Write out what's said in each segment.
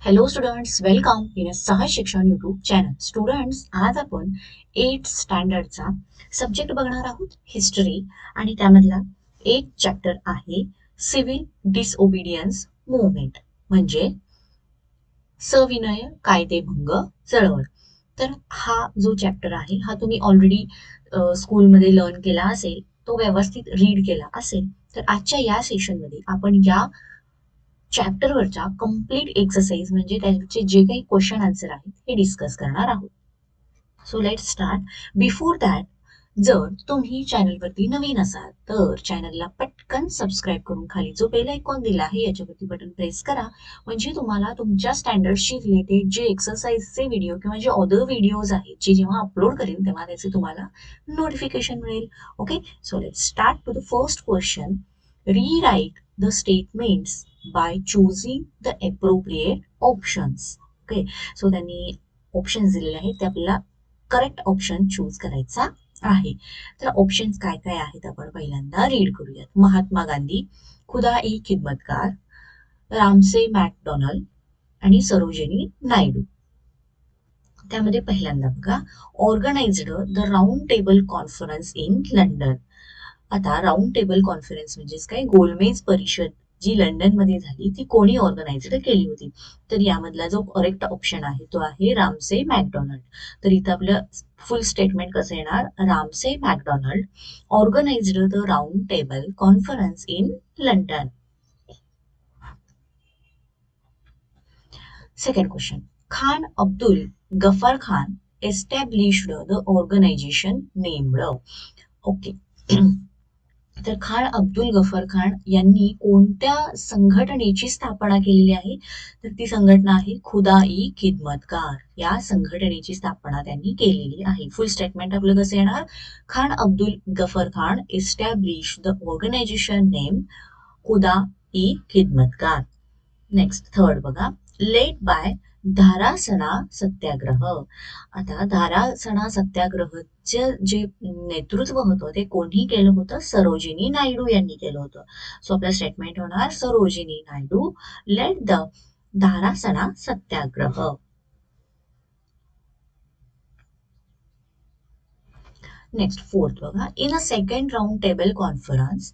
Hello students, welcome in सहज शिक्षण YouTube channel. Students, आज आपण 8th स्टँडर्डचा सब्जेक्ट बघणार आहोत, हिस्टरी. आणि त्यामधला एक चॅप्टर आहे सिव्हिल डिसओबिडियन्स मुवमेंट, म्हणजे सविनय कायदेभंग चळवळ. तर हा जो चॅप्टर आहे हा तुम्ही ऑलरेडी स्कूलमध्ये लर्न केला असेल, तो व्यवस्थित रीड केला असेल. तर आजच्या या सेशनमध्ये आपण या चॅप्टरवरच्या कम्प्लीट एक्सरसाइज म्हणजे त्याचे जे काही क्वेश्चन आन्सर आहेत हे डिस्कस करणार आहोत. So let start. Before that, जर तुम्ही चॅनलवरती नवीन असाल तर चॅनलला पटकन सबस्क्राईब करून खाली जो बेल आयकॉन दिला आहे याच्यावरती बटन प्रेस करा, म्हणजे तुम्हाला तुमच्या स्टँडर्डशी रिलेटेड जे एक्सरसाइजचे व्हिडिओ किंवा जे अदर व्हिडिओज आहेत जे जेव्हा अपलोड करेन तेव्हा त्याचे तुम्हाला नोटिफिकेशन मिळेल. Okay, so let start to the first question. Rewrite the statements by choosing the appropriate options. Okay, so त्यांनी ऑप्शन्स दिलेले आहेत, ते आपल्याला करेक्ट ऑप्शन चूज करायचा आहे. तर ऑप्शन्स काय काय आहेत आपण पहिल्यांदा रीड करूयात. महात्मा गांधी, खुदा ई खिदमतगार, रामसे मॅकडॉनल्ड आणि सरोजिनी नायडू. त्यामध्ये पहिल्यांदा बघा, organised the round table conference in London. आता राऊंड टेबल कॉन्फरन्स म्हणजेच काय, गोलमेज परिषद जी लंडन मध्ये झाली ती कोणी ऑर्गनाइज्ड केली होती? तर यामधला जो करेक्ट ऑप्शन आहे तो आहे रामसे मॅकडॉनल्ड. तर इथं आपलं फुल स्टेटमेंट कसं येणार? Ramsay MacDonald organised the round table conference in London. Second question. Khan Abdul Ghaffar Khan established the organisation named. Okay, तर खान अब्दुल गफर खान यांनी कोणत्या संघटनेची स्थापना केलेली आहे? तर ती संघटना आहे खुदा ई खिदमतगार. या संघटनेची स्थापना त्यांनी केलेली आहे. फुल स्टेटमेंट आपलं कसं येणार? Khan Abdul Ghaffar Khan establish the organisation name Khudai Khidmatgar. Next third बघा, लेड बाय धारासणा सत्याग्रह. आता धारासणा सत्याग्रहचं जे नेतृत्व होतं ते कोणी केलं होतं? सरोजिनी नायडू यांनी केलं होतं. सो आपलं स्टेटमेंट होणार Sarojini Naidu laid the Dharasana Satyagraha. Next fourth बघा, in a second round table conference,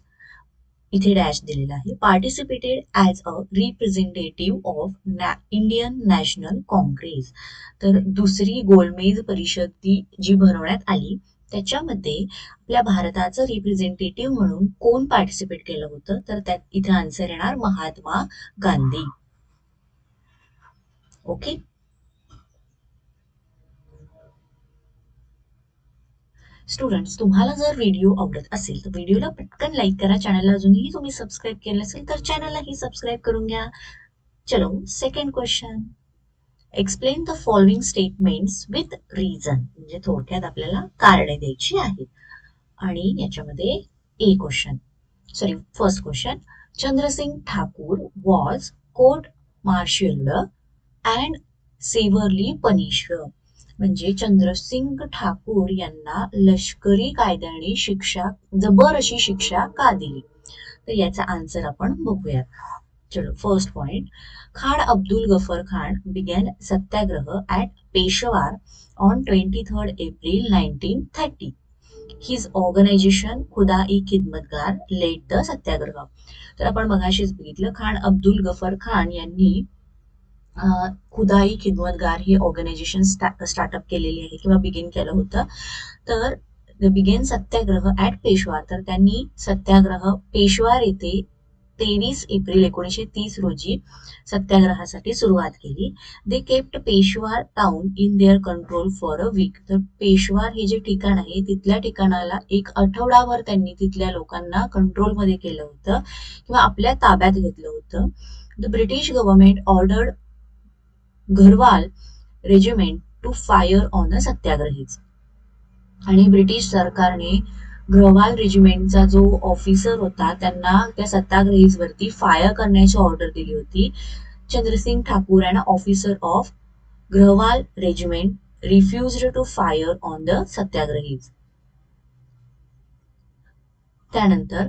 इथे डॅश दिलेला आहे, participated as a representative of Indian national Congress. तर दुसरी गोलमेज परिषद जी भरवण्यात आली त्याच्यामध्ये आपल्या भारताचं रिप्रेझेंटेटिव्ह म्हणून कोण पार्टिसिपेट केलं होतं? तर त्यात इथे आन्सर येणार महात्मा गांधी. ओके, स्टुडंट्स, तुम्हाला जर व्हिडिओ आवडत असेल तर व्हिडिओला पटकन लाईक करा. चॅनलला अजूनही तुम्ही सबस्क्राईब केलं नसेल तर चॅनललाही सबस्क्राईब करून घ्या. चलो, second question. Explain the following statements with reason, म्हणजे थोडक्यात आपल्याला कारणे द्यायची आहेत. आणि याच्यामध्ये ए question, sorry first question, चंद्रसिंग Thakur was court marshalled and सेव्हरली punished. म्हणजे चंद्रसिंग ठाकूर यांना लष्करी कायद्याने जबर अशी शिक्षा का दिली? तर याचा आन्सर आपण बघूयात. चलो, first point, Khan Abdul Ghaffar Khan began Satyagraha at Peshawar on 23rd April 1930. His organization खुदा-ई-खिदमतगार led the सत्याग्रह. तर आपण मगाशीच बघितलं, खान अब्दुल गफर खान यांनी खुदा-ई-खिदमतगार ही ऑर्गनायझेशन स्टार्टअप केलेली आहे किंवा बिगिन केलं होतं. तर बिगेन सत्याग्रह ऍट पेशवार, तर त्यांनी सत्याग्रह पेशवार येथे 23 एप्रिल 1930 रोजी सत्याग्रहासाठी सुरुवात केली. They kept Peshwar town in their control for a week. तर पेशवार हे जे ठिकाण आहे तिथल्या ठिकाणाला एक आठवडाभर त्यांनी तिथल्या लोकांना कंट्रोलमध्ये केलं होतं किंवा आपल्या ताब्यात घेतलं होतं. The British government ordered Garhwal regiment to fire on the satyagrahis. आणि ब्रिटिश सरकारने ग्रवाल रेजिमेंटचा जो ऑफिसर होता त्यांना त्या सत्याग्रहीवरती फायर करण्याची ऑर्डर दिली होती. चंद्रसिंग Thakur and officer of ग्रवाल regiment रिफ्युज्ड to fire on the satyagrahis. त्यानंतर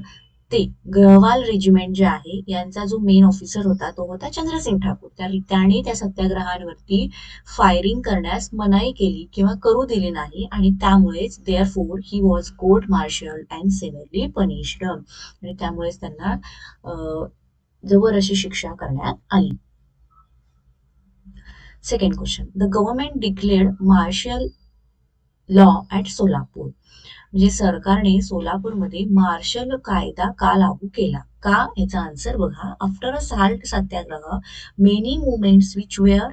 ते गढ़वाल रेजिमेंट जे आहे यांचा जो मेन ऑफिसर होता तो होता चंद्रसिंग ठाकूर. त्याने त्या सत्याग्रहांवरती फायरिंग करण्यास मनाई केली किंवा करू दिली नाही आणि त्यामुळेच therefore he was court martial and severely punished, आणि त्यामुळेच त्यांना जबर अशी शिक्षा करण्यात आली. Second question, the government declared martial law at Solapur. म्हणजे सरकारने सोलापूरमध्ये मार्शल कायदा का लागू केला? का? याचा आन्सर बघा. After a salt Satyagraha many movements which wear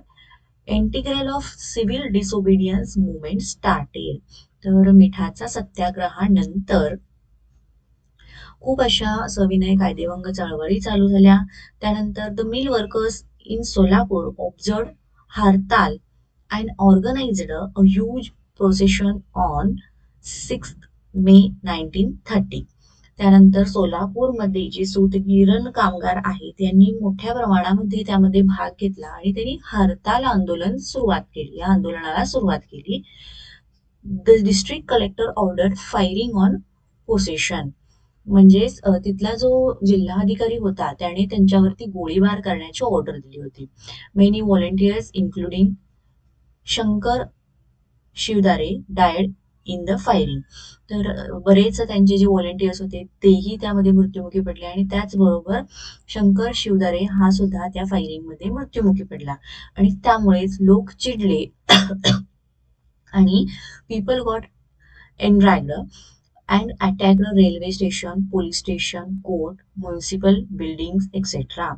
integral of civil disobedience movement started. तर मिठाचा सत्याग्रहानंतर खूप अशा सविनय कायदेभंग चळवळी चालू झाल्या. त्यानंतर the mill workers in Solapur observe hartal and organised a huge procession on 6 May 1930. त्यानंतर सोलापूरमध्ये जे सूतगिरण कामगार आहेत यांनी मोठ्या प्रमाणामध्ये त्यामध्ये भाग घेतला आणि त्यांनी हरताल आंदोलन सुरुवात केली, या आंदोलनाला सुरुवात केली. The district collector order firing on possession. म्हणजेच तिथला जो जिल्हाधिकारी होता त्याने त्यांच्यावरती गोळीबार करण्याची ऑर्डर दिली होती. Many volunteers including Shankar Shivdare died in the firing. तर बरेच त्यांचे जे व्हॉलेंटियर्स होते तेही त्यामध्ये मृत्युमुखी पडले आणि त्याचबरोबर शंकर शिवदारे हा सुद्धा त्या फायरिंग मध्ये मृत्युमुखी पडला आणि त्यामुळेच लोक चिडले आणि people got एनरॅग्ड and attacked railway station, police station, court, municipal buildings etcetera.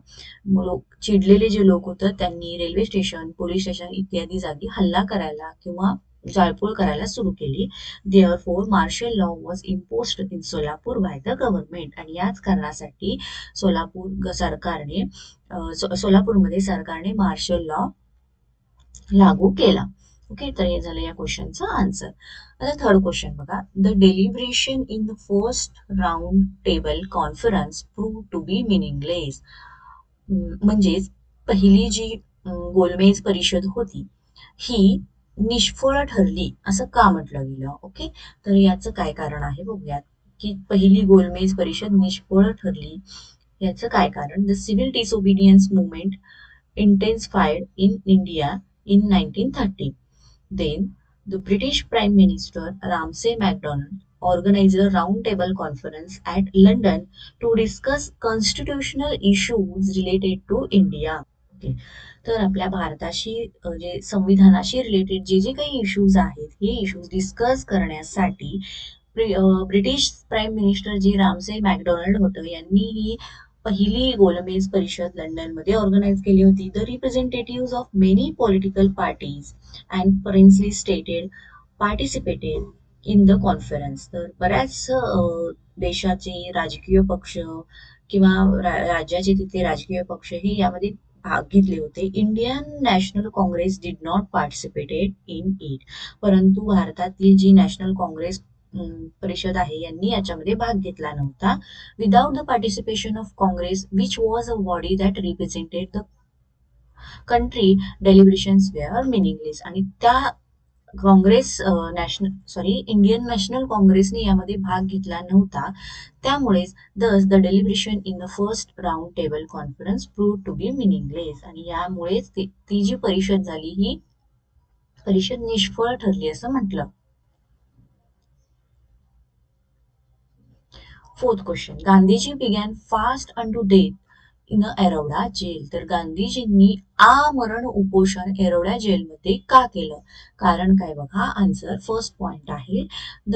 चिडलेले जे लोक होते त्यांनी रेल्वे स्टेशन, पोलीस स्टेशन इत्यादी जागी हल्ला करायला किंवा जाळपोळ करायला सुरू केली. Therefore martial law was imposed in Solapur by the government. आणि याच कारणासाठी सोलापूरमध्ये सरकारने मार्शल लॉ लागू केला. ओके, तर हे झालं या क्वेश्चनचं आन्सर. आता थर्ड क्वेश्चन बघा. The deliberation in the first round table conference prove to be meaningless. म्हणजेच पहिली जी गोलमेज परिषद होती ही निष्फळ ठरली असं का म्हटलं गेलं? ओके, तर याचं काय कारण आहे बघूयात की पहिली गोलमेज परिषद निष्फळ ठरली याचं काय कारण. The civil disobedience movement intensified in India in 1930. Then, the British Prime Minister Ramsay MacDonald organized a roundtable conference at London to discuss constitutional issues related to India. Okay. तर आपल्या भारताशी जे संविधानाशी रिलेटेड जे जे काही इश्यूज आहेत हे issues discuss करण्यासाठी ब्रिटिश प्राईम मिनिस्टर जे रामसे मॅकडोनाल्ड होतं यांनी ही पहिली गोलमेज परिषद लंडनमध्ये ऑर्गनाईज केली होती. The representative of many political parties and princely stated participated in the conference. तर बऱ्याच देशाचे राजकीय पक्ष किंवा राज्याचे तिथले राजकीय पक्ष हे यामध्ये भाग घेतले होते. Indian national Congress did not participated in it. परंतु भारतातील जी नॅशनल काँग्रेस परिषद आहे यांनी याच्यामध्ये भाग घेतला नव्हता. Without the participation of Congress which was a body that represented the country, डेलिब्रेशन्स wear meaningless. आणि त्या इंडियन नॅशनल काँग्रेसने यामध्ये भाग घेतला नव्हता, त्यामुळेच thus the deliberation in the first round table conference prove to be meaningless. आणि यामुळेच ती जी परिषद झाली ही परिषद निष्फळ ठरली असं म्हटलं. Fourth question, Gandhiji begin fast unto death in एरोडा gel. तर गांधीजींनी आमरण उपोषण एरोडा जेलमध्ये का केलं? कारण काय बघा. आन्सर फर्स्ट पॉइंट आहे. The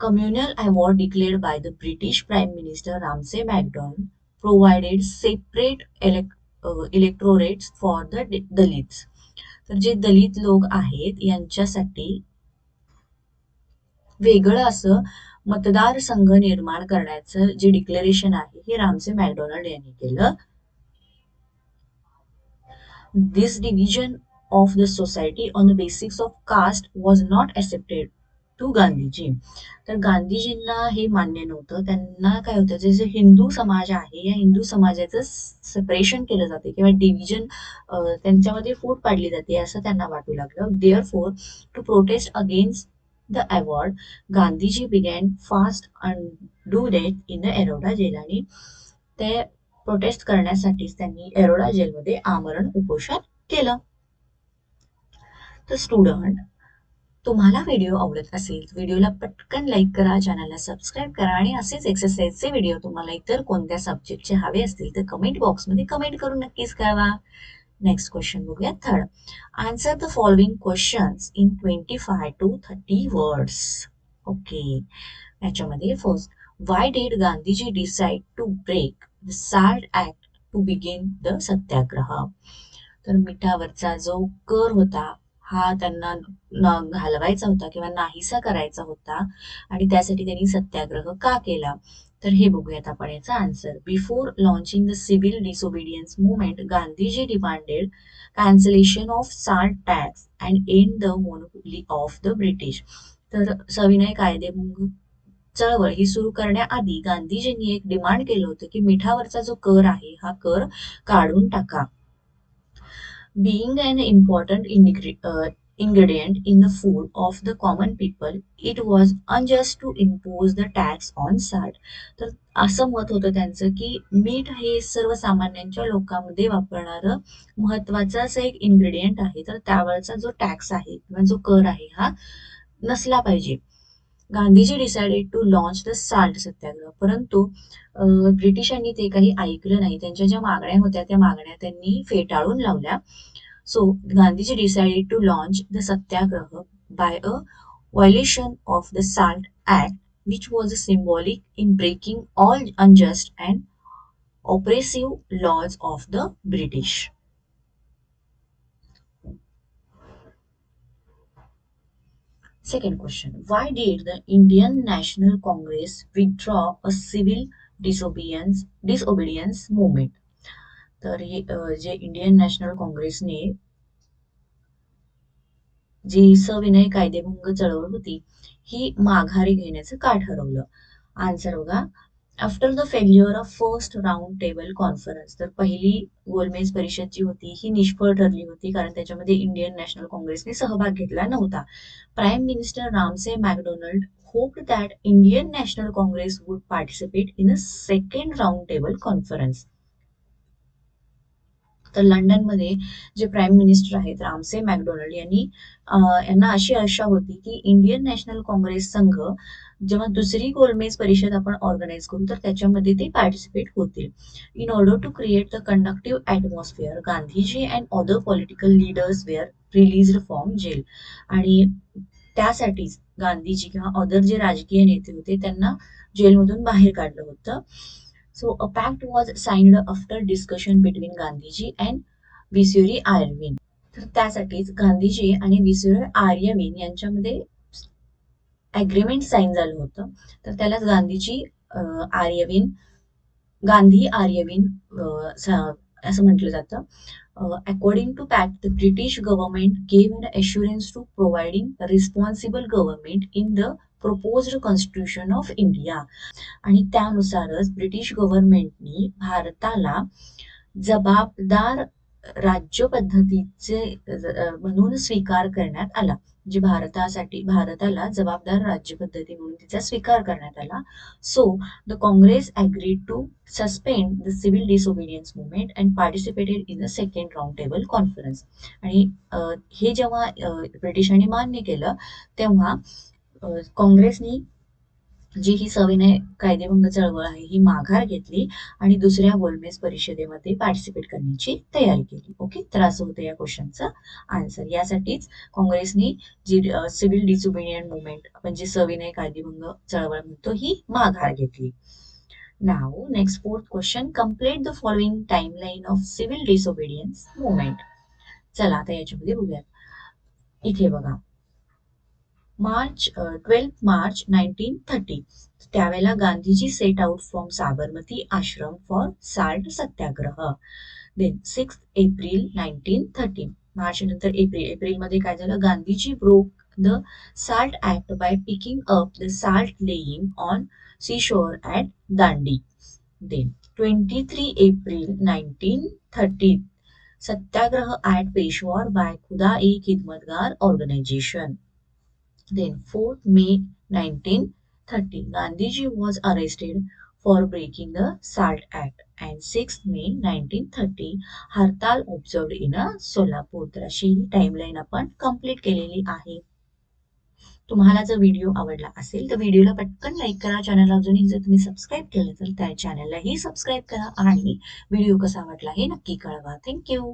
communal award declared by the British Prime Minister Ramsay MacDonald provided separate electorates for the Dalits. तर जे दलित लोक आहेत यांच्यासाठी वेगळं असं मतदारसंघ निर्माण करण्याचं जे डिक्लेरेशन आहे हे रामसे मॅकडोनाल्ड यांनी केलं. दिस division of the society on the basis of caste was not accepted to Gandhiji. तर गांधीजींना हे मान्य नव्हतं. त्यांना काय होतं, जे हिंदू समाज आहे या हिंदू समाजाचं सेपरेशन केलं जाते किंवा डिव्हिजन त्यांच्यामध्ये फूट पाडली जाते असं त्यांना वाटू लागलं. Therefore to prostate against the award, Gandhiji begin fast undo date in the एरोडा gel. आणि ते प्रोटेस्ट करण्यासाठीच त्यांनी एरोडा जेलमध्ये आमरण उपोषण केलं. तर स्टुडंट, तुम्हाला व्हिडिओ आवडत असेल व्हिडिओला पटकन लाईक करा, चॅनलला सबस्क्राईब करा आणि असेच एक्सरसाइजचे व्हिडिओ तुम्हाला इतर कोणत्या सब्जेक्टचे हवे असतील तर कमेंट बॉक्समध्ये कमेंट करून नक्कीच कळवा. नेक्स्ट क्वेश्चन बघूया. Third, answer the following questions in 25 to 30 words. Okay, याच्यामध्ये first, why did Gandhiji decide to break the salt act to begin the सत्याग्रह. तर मिठावरचा जो कर होता हा त्यांना घालवायचा होता किंवा नाहीसा करायचा होता आणि त्यासाठी त्यांनी सत्याग्रह का केला. तर हे बघूयात आपण याचा answer. Before launching the civil disobedience movement, Gandhiji demanded cancellation of salt tax and end the monopoly of the British. तर सविनय कायदेभंग चळवळ ही सुरू करण्याआधी गांधीजींनी एक डिमांड केलं होतं की मिठावरचा जो कर आहे हा कर काढून टाका. Being an important ingredient in the food of the common people, it was unjust to impose the tax on salt. तर असं मत होतं त्यांचं की मीठ हे सर्वसामान्यांच्या लोकांमध्ये वापरणारं महत्वाचं असं एक इन्ग्रेडियंट आहे, तर त्यावरचा जो टॅक्स आहे किंवा जो कर आहे हा नसला पाहिजे. Gandhiji decided to launch the salt सत्याग्रह, परंतु ब्रिटिशांनी ते काही ऐकलं नाही. त्यांच्या ज्या मागण्या होत्या त्या मागण्या त्यांनी फेटाळून लावल्या. So Gandhiji decided to launch the satyagraha by a violation of the salt act, which was symbolic in breaking all unjust and oppressive laws of the British. Second question, why did the Indian National Congress withdraw a civil disobedience movement? तर हे जे Indian national काँग्रेसने जी सविनय कायदेभंग चळवळ होती ही माघारी घेण्याचं का ठरवलं. आन्सर बघा. After the failure of first round table conference, तर पहिली गोलमेज परिषद जी होती ही निष्फळ ठरली होती कारण त्याच्यामध्ये इंडियन नॅशनल काँग्रेसने सहभाग घेतला नव्हता. Prime Minister Ramsay McDonald hoped that Indian National Congress would participate in a second round table conference. तर लंडनमध्ये जे प्राईम मिनिस्टर आहेत रामसे मॅकडोनल्ड यांना अशी आशा होती की इंडियन नॅशनल काँग्रेस संघ जेव्हा दुसरी गोलमेज परिषद आपण ऑर्गनाईज करू तर त्याच्यामध्ये ते पार्टिसिपेट होतील. In order to create the conductive atmosphere, Gandhiji and other political leaders were released from jail. आणि त्यासाठीच गांधीजी किंवा अदर जे राजकीय नेते होते त्यांना जेलमधून बाहेर काढलं होतं. So a pact was signed after discussion between Gandhiji and विसुरी Irwin. तर त्यासाठीच गांधीजी आणि विसुरी आर्यविन यांच्यामध्ये ॲग्रीमेंट साईन झालं होतं. तर त्यालाच गांधी आर्यविन असं म्हटलं जातं. According to pact, the British government gave an assurance to providing a responsible government in the proposed constitution of India. आणि त्यानुसारच ब्रिटिश गव्हर्नमेंटनी भारताला जबाबदार राज्य पद्धतीचे म्हणून स्वीकार करण्यात आला. म्हणजे भारताला जबाबदार राज्य पद्धती म्हणून तिचा स्वीकार करण्यात आला. So the Congress agreed to suspend the civil disobedience movement and participated in the second round table conference. आणि हे जेव्हा ब्रिटिशांनी मान्य केलं तेव्हा काँग्रेसनी जी ही सविनय कायदेभंग चळवळ आहे ही माघार घेतली आणि दुसऱ्या गोलमेज परिषदेमध्ये पार्टिसिपेट करण्याची तयारी केली. ओके, तर असं होतं या क्वेश्चनचं आन्सर. यासाठीच काँग्रेसनी जी सिव्हिल डिसोबिडियंट मुवमेंट म्हणजे सविनय कायदेभंग चळवळ म्हणतो ही माघार घेतली. नाव next fourth question, complete the following timeline of civil disobedience movement. चला आता याच्यामध्ये बघूयात. इथे बघा, 12 मार्च 1930 त्यावेळेला Gandhiji set out from Sabarmati Ashram for salt Satyagraha. Then 6 April 1930, March नंतर एप्रिलमध्ये काय झालं, Gandhiji broke the salt act bye picking up the salt laying on C shore at Dandi. Then 23 April 1930 Satyagraha at Peshwar bye खुदा E Khidmatgar organisation. Then 4th May 1930, Gandhiji was arrested for breaking the SALT Act. And 6th May 1930, hartal observed in Solapur. तर अशी ही timeline आपण complete केलेली आहे. तुम्हाला जर video आवडला असेल तर व्हिडिओला पटकन लाईक करा. चॅनलला अजूनही जर तुम्ही सबस्क्राईब केलं तर त्या चॅनललाही सबस्क्राईब करा आणि व्हिडिओ कसा वाटला हे नक्की कळवा. थँक्यू.